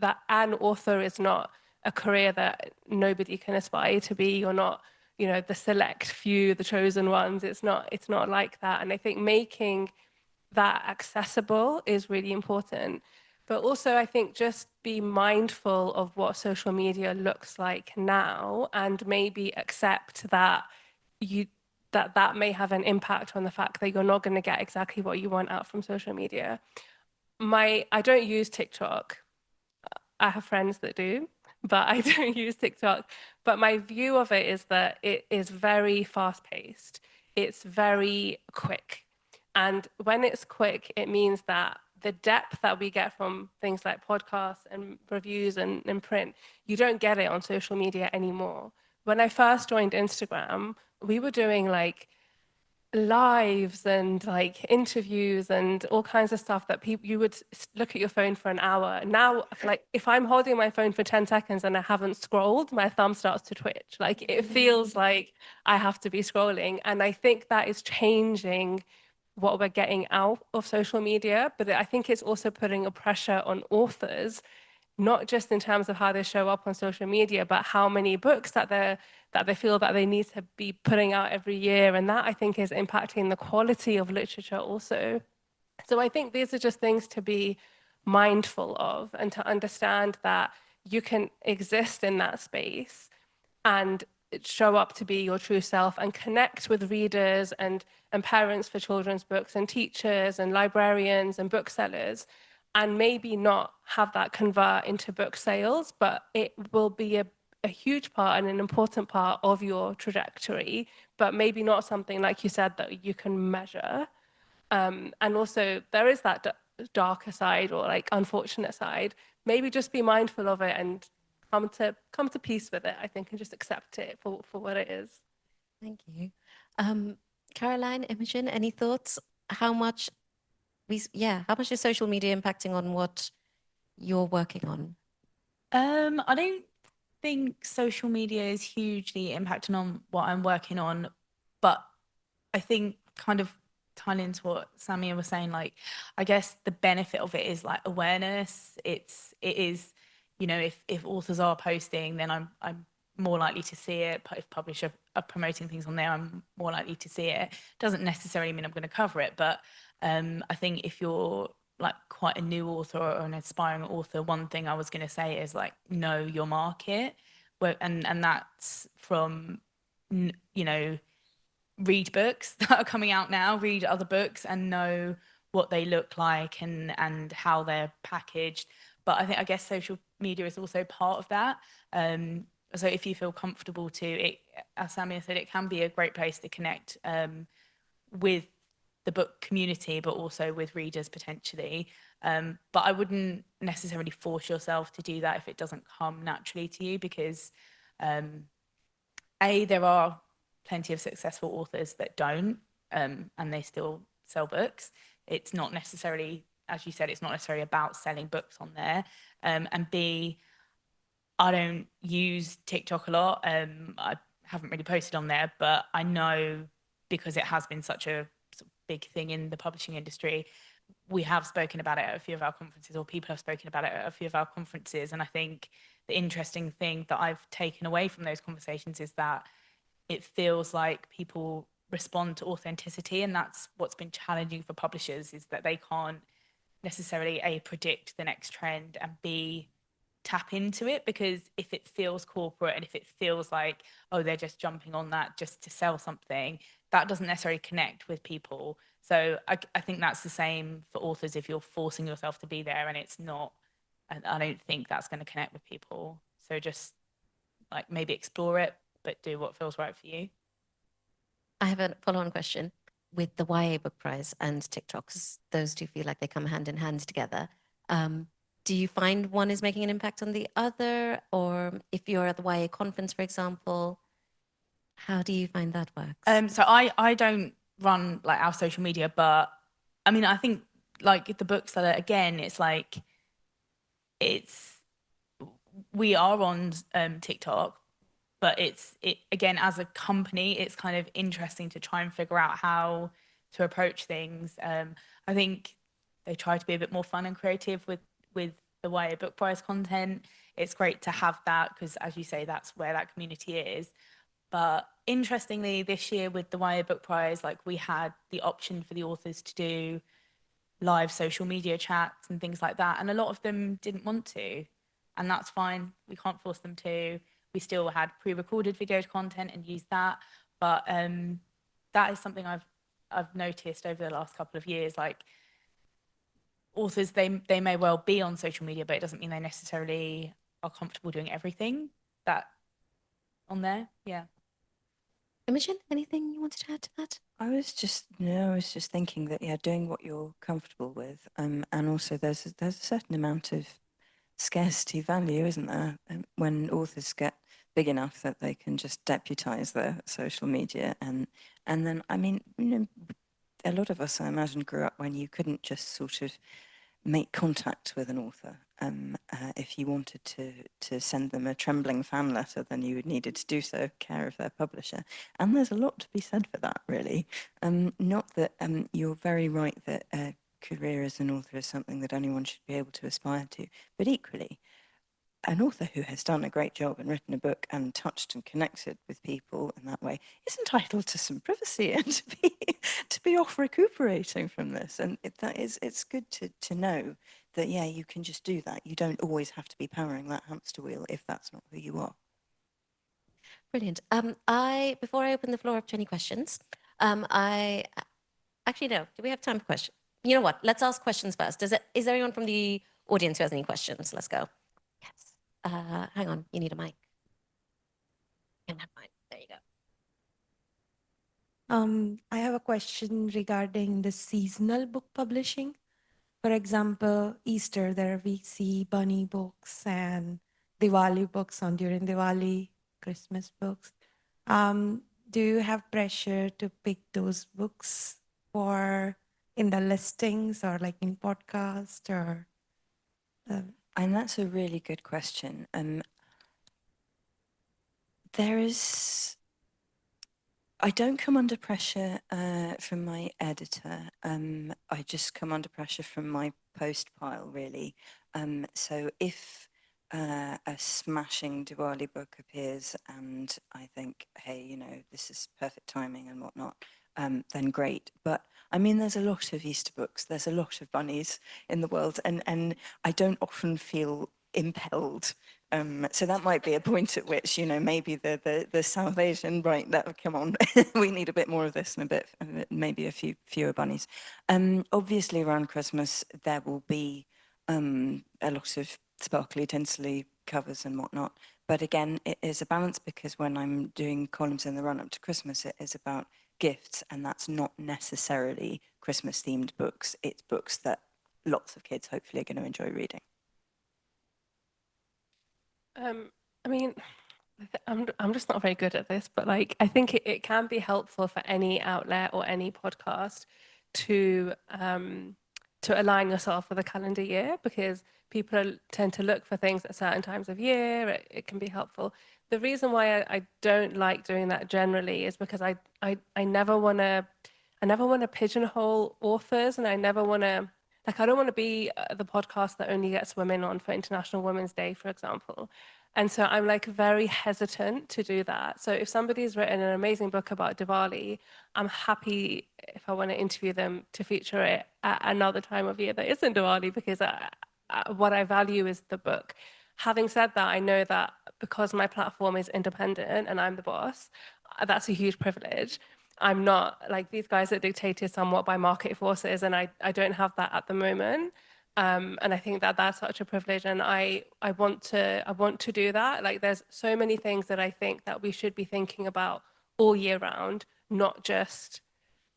that an author is not a career that nobody can aspire to be, or not, the select few, the chosen ones. It's not like that. And I think making that accessible is really important. But also, I think, just be mindful of what social media looks like now, and maybe accept that that may have an impact on the fact that you're not going to get exactly what you want out from social media. I don't use TikTok. I have friends that do, but I don't use TikTok. But my view of it is that it is very fast-paced. It's very quick. And when it's quick, it means that the depth that we get from things like podcasts and reviews and print, you don't get it on social media anymore. when I first joined Instagram, we were doing like lives and like interviews and all kinds of stuff that people you would look at your phone for an hour. Now, like if I'm holding my phone for 10 seconds and I haven't scrolled, my thumb starts to twitch. Like it feels like I have to be scrolling. And I think that is changing what we're getting out of social media, but I think it's also putting a pressure on authors, not just in terms of how they show up on social media, but how many books that they feel that they need to be putting out every year. And that I think is impacting the quality of literature also. So I think these are just things to be mindful of and to understand that you can exist in that space and show up to be your true self and connect with readers and parents for children's books and teachers and librarians and booksellers, and maybe not have that convert into book sales, but it will be a huge part and an important part of your trajectory, but maybe not something, like you said, that you can measure. And also there is that darker side or like unfortunate side. Maybe just be mindful of it and come to peace with it, I think, and just accept it for what it is. Thank you. Caroline, Imogen, any thoughts? How much how much is social media impacting on what you're working on? I don't think social media is hugely impacting on what I'm working on, but I think kind of tying into what Samia was saying, like, I guess the benefit of it is like awareness. It is, you know, if authors are posting, then I'm more likely to see it. If publishers are promoting things on there, I'm more likely to see it. Doesn't necessarily mean I'm going to cover it, but I think if you're like quite a new author or an aspiring author, one thing I was going to say is like know your market, and that's from, you know, read books that are coming out now, read other books and know what they look like and how they're packaged. But I guess social media is also part of that. So if you feel comfortable to it, as Samia said, it can be a great place to connect with the book community, but also with readers potentially. But I wouldn't necessarily force yourself to do that if it doesn't come naturally to you, because there are plenty of successful authors that don't, and they still sell books. It's not necessarily, as you said, it's not necessarily about selling books on there. And B, I don't use TikTok a lot. I haven't really posted on there, but I know, because it has been such a big thing in the publishing industry, we have spoken about it at a few of our conferences, or people have spoken about it at a few of our conferences. And I think the interesting thing that I've taken away from those conversations is that it feels like people respond to authenticity, and that's what's been challenging for publishers, is that they can't necessarily A, predict the next trend, and B, tap into it, because if it feels corporate and if it feels like, oh, they're just jumping on that just to sell something, that doesn't necessarily connect with people. So I think that's the same for authors. If you're forcing yourself to be there and it's not, I don't think that's going to connect with people. So just like maybe explore it, but do what feels right for you. I have a follow-on question. With the YA Book Prize and TikToks, those two feel like they come hand in hand together. Do you find one is making an impact on the other? Or if you're at the YA conference, for example, how do you find that works? So I don't run like our social media, but I mean, I think like the bookseller, again, it's like, we are on TikTok, but it again, as a company, it's kind of interesting to try and figure out how to approach things. I think they try to be a bit more fun and creative with the YA Book Prize content. It's great to have that, because as you say, that's where that community is. But interestingly, this year with the YA Book Prize, like, we had the option for the authors to do live social media chats and things like that, and a lot of them didn't want to, and that's fine. We can't force them to. We still had pre-recorded video content and used that, but that is something I've noticed over the last couple of years. Like, authors, they may well be on social media, but it doesn't mean they necessarily are comfortable doing everything that on there. Yeah. Imogen, anything you wanted to add to that? I was just thinking that, yeah, doing what you're comfortable with, and also there's a certain amount of scarcity value, isn't there? When authors get big enough that they can just deputize their social media. And then, I mean, a lot of us, I imagine, grew up when you couldn't just sort of make contact with an author. If you wanted to send them a trembling fan letter, then you would needed to do so, care of their publisher. And there's a lot to be said for that, really. Not that you're very right that a career as an author is something that anyone should be able to aspire to, but equally, an author who has done a great job and written a book and touched and connected with people in that way is entitled to some privacy and to be off recuperating from this. And it's good to know that, yeah, you can just do that. You don't always have to be powering that hamster wheel if that's not who you are. Brilliant. Before I open the floor up to any questions, I actually no. Do we have time for questions? You know what? Let's ask questions first. Is there anyone from the audience who has any questions? Let's go. Yes. Hang on. You need a mic. And that mic. There you go. I have a question regarding the seasonal book publishing. For example, Easter, we see bunny books and Diwali books on during Diwali, Christmas books. Do you have pressure to pick those books for in the listings or like in podcast or? And that's a really good question. I don't come under pressure from my editor. I just come under pressure from my post pile, really. So if a smashing Diwali book appears and I think, hey, you know, this is perfect timing and whatnot, then great. But I mean, there's a lot of Easter books. There's a lot of bunnies in the world, and I don't often feel impelled. So that might be a point at which, you know, maybe the South Asian, right, come on, we need a bit more of this and maybe a fewer bunnies. Obviously around Christmas, there will be a lot of sparkly, tinselly covers and whatnot. But again, it is a balance because when I'm doing columns in the run up to Christmas, it is about gifts, and that's not necessarily Christmas themed books. It's books that lots of kids hopefully are going to enjoy reading. I mean, I'm just not very good at this, but like I think it can be helpful for any outlet or any podcast to align yourself with a calendar year, because people tend to look for things at certain times of year. It can be helpful. The reason why I don't like doing that generally is because I never want to pigeonhole authors, and I never want to, like, I don't want to be the podcast that only gets women on for International Women's Day, for example. And so I'm like very hesitant to do that. So if somebody's written an amazing book about Diwali, I'm happy if I want to interview them to feature it at another time of year that isn't Diwali, because what I value is the book. Having said that, I know that because my platform is independent and I'm the boss, that's a huge privilege. I'm not like these guys that dictated somewhat by market forces, and I don't have that at the moment. And I think that that's such a privilege, and I want to do that. Like, there's so many things that I think that we should be thinking about all year round, not just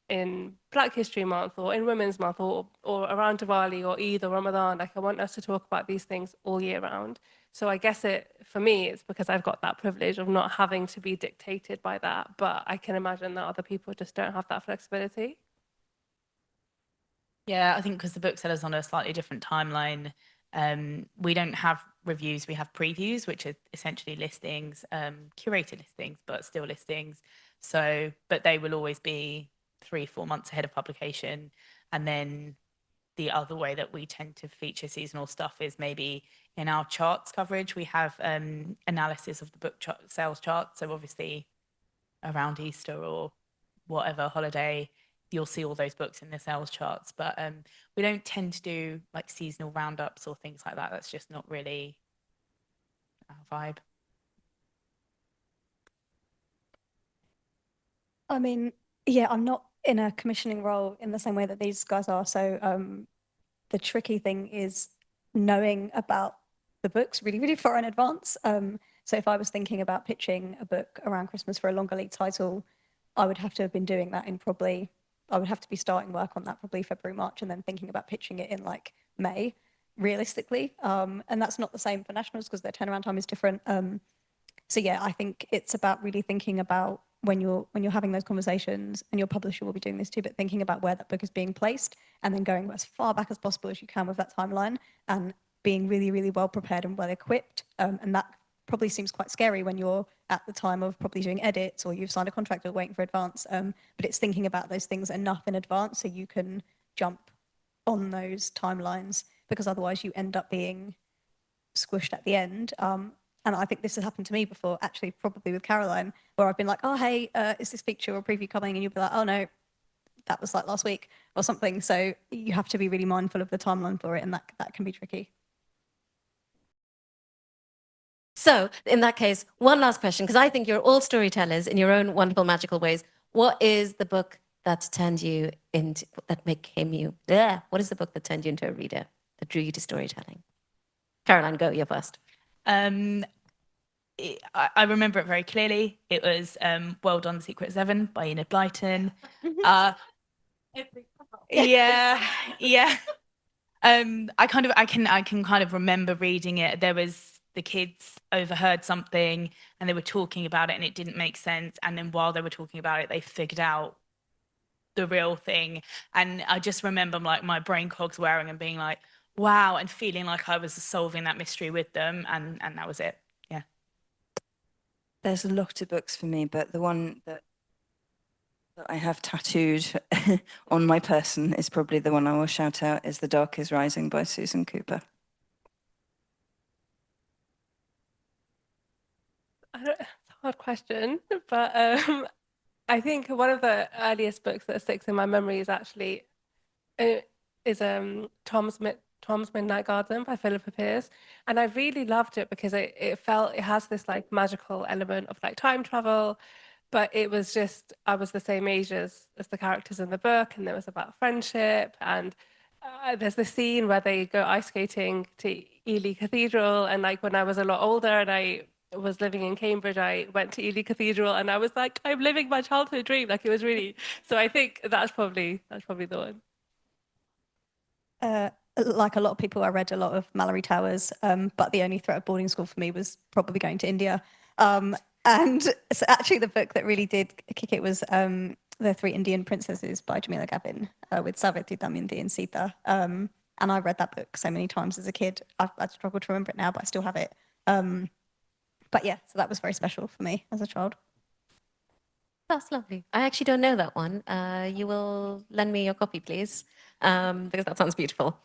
in Black History Month or in Women's Month or around Diwali or Eid or Ramadan. Like, I want us to talk about these things all year round. So I guess for me, it's because I've got that privilege of not having to be dictated by that. But I can imagine that other people just don't have that flexibility. Yeah, I think because the bookseller's on a slightly different timeline. We don't have reviews, we have previews, which are essentially listings, curated listings, but still listings. So, but they will always be 3-4 months ahead of publication. And then the other way that we tend to feature seasonal stuff is maybe in our charts coverage. We have analysis of the book sales charts. So obviously around Easter or whatever holiday, you'll see all those books in the sales charts. But we don't tend to do like seasonal roundups or things like that. That's just not really our vibe. I mean, yeah, I'm not in a commissioning role in the same way that these guys are. So the tricky thing is knowing about the books really, really far in advance. So if I was thinking about pitching a book around Christmas for a longer lead title, I would have to have been doing that I would have to be starting work on that probably February, March, and then thinking about pitching it in like May, realistically. And that's not the same for nationals because their turnaround time is different. So yeah, I think it's about really thinking about when you're having those conversations, and your publisher will be doing this too, but thinking about where that book is being placed, and then going as far back as possible as you can with that timeline, and being really, really well prepared and well equipped. And that probably seems quite scary when you're at the time of probably doing edits, or you've signed a contract or waiting for advance. But it's thinking about those things enough in advance so you can jump on those timelines, because otherwise you end up being squished at the end. And I think this has happened to me before, actually, probably with Caroline, where I've been like, oh, hey, is this feature or preview coming? And you'll be like, oh, no, that was like last week or something. So you have to be really mindful of the timeline for it, and that can be tricky. So in that case, one last question, because I think you're all storytellers in your own wonderful, magical ways. What is the book that turned you into, that became you? What is the book that turned you into a reader, that drew you to storytelling? Caroline, go, you're first. I remember it very clearly. It was World on the Secret Seven by Enid Blyton. Yeah. I can kind of remember reading it. There was, the kids overheard something and they were talking about it and it didn't make sense. And then while they were talking about it, they figured out the real thing. And I just remember like my brain cogs whirring and being like, wow, and feeling like I was solving that mystery with them. And that was it. Yeah. There's a lot of books for me, but the one that I have tattooed on my person is probably the one I will shout out, is The Dark is Rising by Susan Cooper. It's a hard question, but I think one of the earliest books that sticks in my memory is actually Tom's Midnight Garden by Philippa Pierce, and I really loved it because it has this like magical element of like time travel, but it was just, I was the same age as the characters in the book, and it was about friendship. And there's the scene where they go ice skating to Ely Cathedral, and like when I was a lot older and I was living in Cambridge, I went to Ely Cathedral and I was like, I'm living my childhood dream. Like it was really, so I think that's probably the one. Like a lot of people, I read a lot of Mallory Towers, but the only threat of boarding school for me was probably going to India. And so actually the book that really did kick it was The Three Indian Princesses by Jamila Gavin, with Savitri, Damayanti and Sita. And I read that book so many times as a kid. I've struggled to remember it now, but I still have it. But yeah, so that was very special for me as a child. That's lovely. I actually don't know that one. You will lend me your copy, please, because that sounds beautiful.